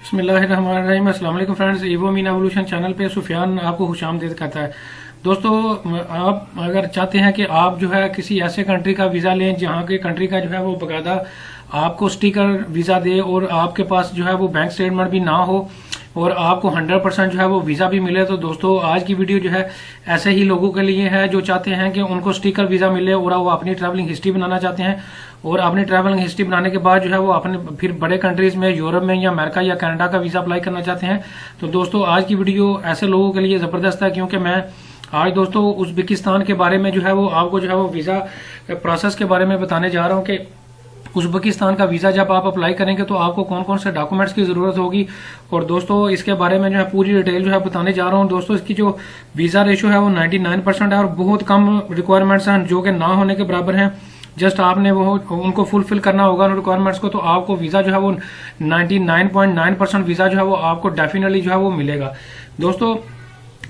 बिस्मिल्लाहिर्रहमानिर्रहीम। अस्सलाम वालेकुम friends, evo mean evolution channel पे सुफियान आपको खुशामदीद कहता है। दोस्तों, आप अगर चाहते हैं कि आप जो है किसी ऐसे कंट्री का वीज़ा लें जहाँ के कंट्री का जो है वो बाकायदा आपको स्टिकर वीज़ा दे और आपके पास जो है वो बैंक स्टेटमेंट भी ना हो और आपको 100% जो है वो वीज़ा भी मिले, तो दोस्तों आज की वीडियो जो है ऐसे ही लोगों के लिए है जो चाहते हैं कि उनको स्टिकर वीज़ा मिले और वो अपनी ट्रैवलिंग हिस्ट्री बनाना चाहते हैं और अपनी ट्रैवलिंग हिस्ट्री बनाने के बाद जो है वो अपने फिर बड़े कंट्रीज में यूरोप में या अमेरिका या कनाडा का वीज़ा अप्लाई करना चाहते हैं। तो दोस्तों आज की वीडियो ऐसे लोगों के लिए ज़बरदस्त है, क्योंकि मैं आज दोस्तों उज़्बेकिस्तान के बारे में जो है वो आपको जो है वो वीज़ा प्रोसेस के बारे में बताने जा रहा हूँ कि उज़्बेकिस्तान का वीज़ा जब आप अप्लाई करेंगे तो आपको कौन कौन से डॉक्यूमेंट्स की ज़रूरत होगी। और दोस्तों इसके बारे में जो है पूरी डिटेल जो है बताने जा रहा हूँ। दोस्तों इसकी जो वीज़ा रेशो है वो 99% है और बहुत कम रिक्वायरमेंट्स हैं जो कि ना होने के बराबर हैं। जस्ट आपने वो उनको फुलफिल करना होगा उन रिक्वायरमेंट्स को, तो आपको वीज़ा जो है वो 99.9% वीज़ा जो है वो आपको डेफिनेटली जो है वो मिलेगा। दोस्तों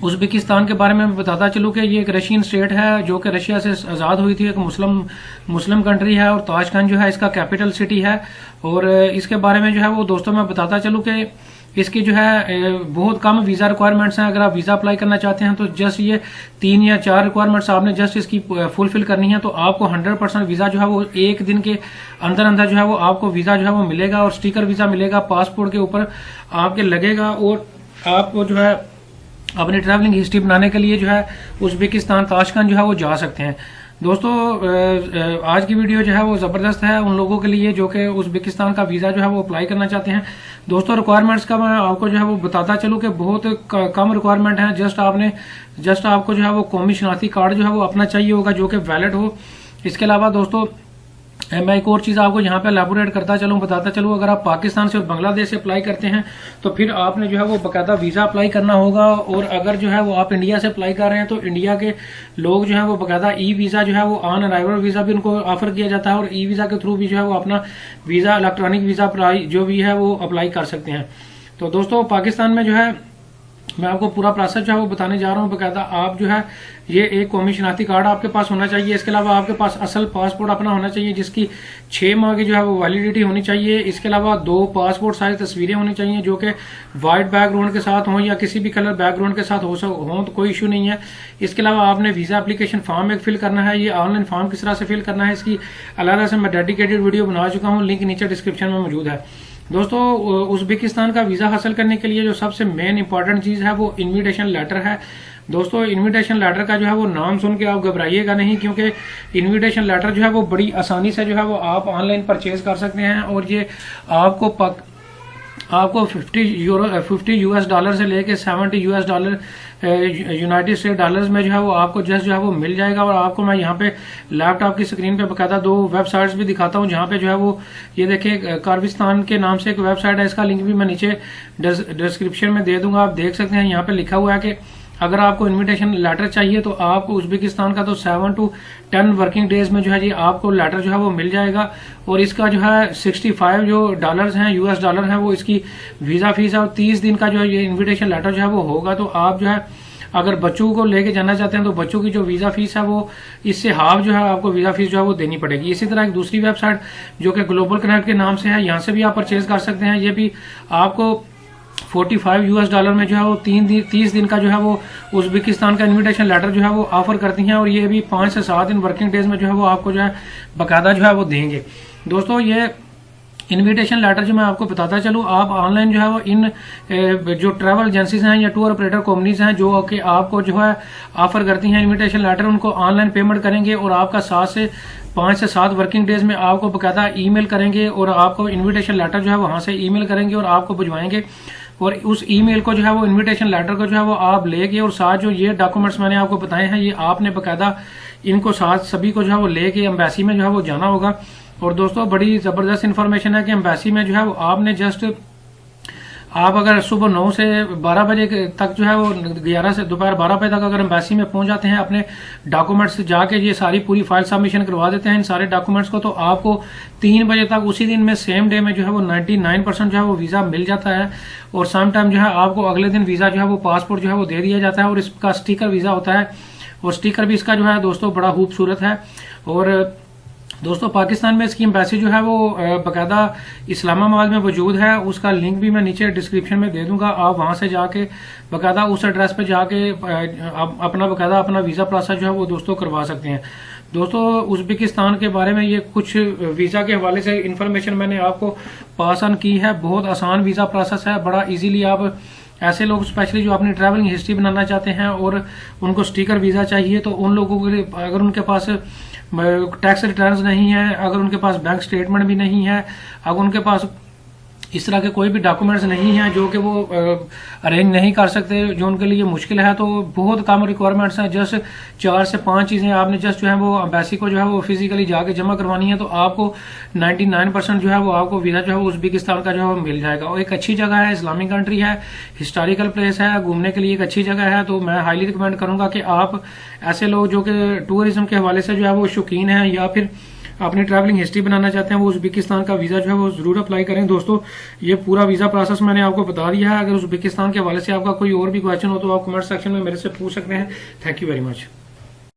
उज़्बेकिस्तान के बारे में मैं बताता चलूँ कि ये एक रशियन स्टेट है जो कि रशिया से आज़ाद हुई थी, एक मुस्लिम कंट्री है और ताशकंद जो है इसका कैपिटल सिटी है। और इसके बारे में जो है वो दोस्तों मैं बताता चलूँ कि इसकी जो है बहुत कम वीज़ा रिक्वायरमेंट्स हैं। अगर आप वीज़ा अप्लाई करना चाहते हैं तो जस्ट ये 3 या 4 रिक्वायरमेंट्स आपने जस्ट इसकी फुलफिल करनी है, तो आपको 100% वीज़ा जो है वो एक दिन के अंदर अंदर जो है वो आपको वीज़ा जो है वो मिलेगा और स्टिकर वीज़ा मिलेगा, पासपोर्ट के ऊपर आपके लगेगा और आपको जो है अपनी ट्रैवलिंग हिस्ट्री बनाने के लिए जो है उज़्बेकिस्तान ताशकंद जो है वो जा सकते हैं। दोस्तों आज की वीडियो जो है वो ज़बरदस्त है उन लोगों के लिए जो कि उज़्बेकिस्तान का वीज़ा जो है वो अप्लाई करना चाहते हैं। दोस्तों रिक्वायरमेंट्स का मैं आपको जो है वो बताता चलूँ कि बहुत कम रिक्वायरमेंट है। जस्ट आपको जो है वो कौमी शनाख्ती कार्ड जो है वो अपना चाहिए होगा जो कि वैलिड हो। इसके अलावा दोस्तों मैं एक और चीज़ आपको यहाँ पे एलैबोरेट करता चलूँ, बताता चलूँ, अगर आप पाकिस्तान से और बांग्लादेश से अप्लाई करते हैं तो फिर आपने जो है वो बाकायदा वीज़ा अप्लाई करना होगा। और अगर जो है वो आप इंडिया से अप्लाई कर रहे हैं तो इंडिया के लोग जो है वो बाकायदा ई वीज़ा जो है वो ऑन अराइवल वीज़ा भी उनको ऑफर किया जाता है और ई वीज़ा के थ्रू भी जो है वो अपना वीज़ा इलेक्ट्रॉनिक वीज़ा जो भी है वो अप्लाई कर सकते हैं। तो दोस्तों पाकिस्तान में जो है मैं आपको पूरा प्रोसेस जो है वो बताने जा रहा हूँ। बाकायदा आप जो है ये एक कौमी शनाख्ती कार्ड आपके पास होना चाहिए। इसके अलावा आपके पास असल पासपोर्ट अपना होना चाहिए जिसकी 6 माह की जो है वो वैलिडिटी होनी चाहिए। इसके अलावा 2 पासपोर्ट साइज तस्वीरें होनी चाहिए जो कि वाइट बैकग्राउंड के साथ हों या किसी भी कलर बैकग्राउंड के साथ हो तो कोई इशू नहीं है। इसके अलावा आपने वीज़ा एप्लीकेशन फॉर्म एक फिल करना है। ये ऑनलाइन फॉर्म किस तरह से फिल करना है इसकी अलग से मैं डेडिकेटेड वीडियो बना चुका हूँ, लिंक नीचे डिस्क्रिप्शन में मौजूद है। दोस्तों उज़्बेकिस्तान का वीज़ा हासिल करने के लिए जो सबसे मेन इंपॉर्टेंट चीज़ है वो इन्विटेशन लेटर है। दोस्तों इन्विटेशन लेटर का जो है वो नाम सुन के आप घबराइएगा नहीं, क्योंकि इन्विटेशन लेटर जो है वो बड़ी आसानी से जो है वो आप ऑनलाइन परचेज कर सकते हैं और ये आपको 50 यूएस डॉलर से लेके 70 US dollar United state dollars में जो है वो आपको जस्ट जो है वो मिल जाएगा। और आपको मैं यहाँ पे लैपटॉप की स्क्रीन पे बकायदा 2 वेबसाइट्स भी दिखाता हूँ जहाँ पे जो है वो ये देखिए कर्गिस्तान के नाम से एक वेबसाइट है, इसका लिंक भी मैं नीचे डिस्क्रिप्शन में दे दूंगा, आप देख सकते हैं। यहाँ पे लिखा हुआ है कि अगर आपको इन्विटेशन लेटर चाहिए तो आपको उज़्बेकिस्तान का तो 7 to 10 वर्किंग डेज में जो है जी आपको लेटर जो है वो मिल जाएगा। और इसका जो है 65 जो डॉलर्स हैं यूएस डॉलर हैं वो इसकी वीज़ा फीस है और 30 दिन का जो है ये इन्विटेशन लेटर जो है वो होगा। तो आप जो है अगर बच्चों को लेके जाना चाहते हैं तो बच्चों की जो वीज़ा फीस है वो इससे हाफ जो है आपको वीज़ा फीस जो है वो देनी पड़ेगी। इसी तरह एक दूसरी वेबसाइट जो कि ग्लोबल कनेक्ट के नाम से है, यहाँ से भी आप परचेज कर सकते हैं। ये भी आपको 45 यूएस डॉलर में जो है वो 30 दिन का जो है वो उज़्बेकिस्तान का इन्विटेशन लेटर जो है वो ऑफर करती हैं और ये भी 5 से 7 दिन वर्किंग डेज में जो है वो आपको जो है बाकायदा जो है वो देंगे। दोस्तों ये इन्विटेशन लेटर जो मैं आपको बताता चलूँ, आप ऑनलाइन जो है वो इन जो ट्रैवल एजेंसीज हैं या टूर ऑपरेटर कंपनीज हैं जो कि आपको जो है ऑफर करती हैं इन्विटेशन लेटर, उनको ऑनलाइन पेमेंट करेंगे और आपका 5 से 7 वर्किंग डेज में आपको बाकायदा ईमेल करेंगे और आपको इन्विटेशन लेटर जो है वहां से ईमेल करेंगे और आपको भिजवाएंगे। और उस ईमेल को जो है वो इन्विटेशन लेटर को जो है वो आप लेके और साथ जो ये डॉक्यूमेंट्स मैंने आपको बताए हैं ये आपने बाकायदा इनको साथ सभी को जो है वो लेके एम्बेसी में जो है वो जाना होगा। और दोस्तों बड़ी ज़बरदस्त इन्फॉर्मेशन है कि एम्बेसी में जो है वो आपने जस्ट आप अगर सुबह 9 से 12 बजे तक जो है वो 11 से दोपहर 12 बजे तक अगर एम्बेसी में पहुंच जाते हैं, अपने डॉक्यूमेंट्स जाके ये सारी पूरी फाइल सबमिशन करवा देते हैं इन सारे डॉक्यूमेंट्स को, तो आपको 3 बजे तक उसी दिन में सेम डे में जो है वो 99% जो है वो वीज़ा मिल जाता है। और सम टाइम जो है आपको अगले दिन वीज़ा जो है वो पासपोर्ट जो है वो दे दिया जाता है और इसका स्टिकर वीज़ा होता है और स्टिकर भी इसका जो है दोस्तों बड़ा खूबसूरत है। और दोस्तों पाकिस्तान में इसकी एम्बेसी जो है वो बाकायदा इस्लामाबाद में मौजूद है। उसका लिंक भी मैं नीचे डिस्क्रिप्शन में दे दूंगा। आप वहां से जाके बाकायदा उस एड्रेस पे जाके अपना बाकायदा अपना वीजा प्रोसेस जो है वो दोस्तों करवा सकते हैं। दोस्तों उज्बेकिस्तान के बारे में ये कुछ वीजा के हवाले से इंफॉर्मेशन मैंने आपको पास ऑन की है। बहुत आसान वीजा प्रोसेस है, बड़ा इजीली आप ऐसे लोग स्पेशली जो अपनी ट्रैवलिंग हिस्ट्री बनाना चाहते हैं और उनको स्टिकर वीजा चाहिए, तो उन लोगों के लिए अगर उनके पास टैक्स रिटर्न्स नहीं है, अगर उनके पास बैंक स्टेटमेंट भी नहीं है, अगर उनके पास इस तरह के कोई भी डॉक्यूमेंट्स नहीं है जो कि वो अरेंज नहीं कर सकते, जो उनके लिए मुश्किल है, तो बहुत कम रिक्वायरमेंट्स हैं। जस्ट 4 से 5 चीजें आपने जस्ट जो है वो एम्बेसी को जो है वो फिजिकली जाके जमा करवानी है, तो आपको 99% जो है वो आपको वीजा जो है वो उज्बेकिस्तान का जो है वो मिल जाएगा। और एक अच्छी जगह है, इस्लामिक कंट्री है, हिस्टोरिकल प्लेस है, घूमने के लिए एक अच्छी जगह है। तो मैं हाईली रिकमेंड करूंगा कि आप ऐसे लोग जो कि टूरिज्म के हवाले से जो है वो शौकीन है या फिर अपनी ट्रैवलिंग हिस्ट्री बनाना चाहते हैं, वो उज्बेकिस्तान का वीजा जो है वो जरूर अप्लाई करें। दोस्तों ये पूरा वीजा प्रोसेस मैंने आपको बता दिया है। अगर उज्बेकिस्तान के हवाले से आपका कोई और भी क्वेश्चन हो तो आप कमेंट सेक्शन में मेरे से पूछ सकते हैं। Thank you very much.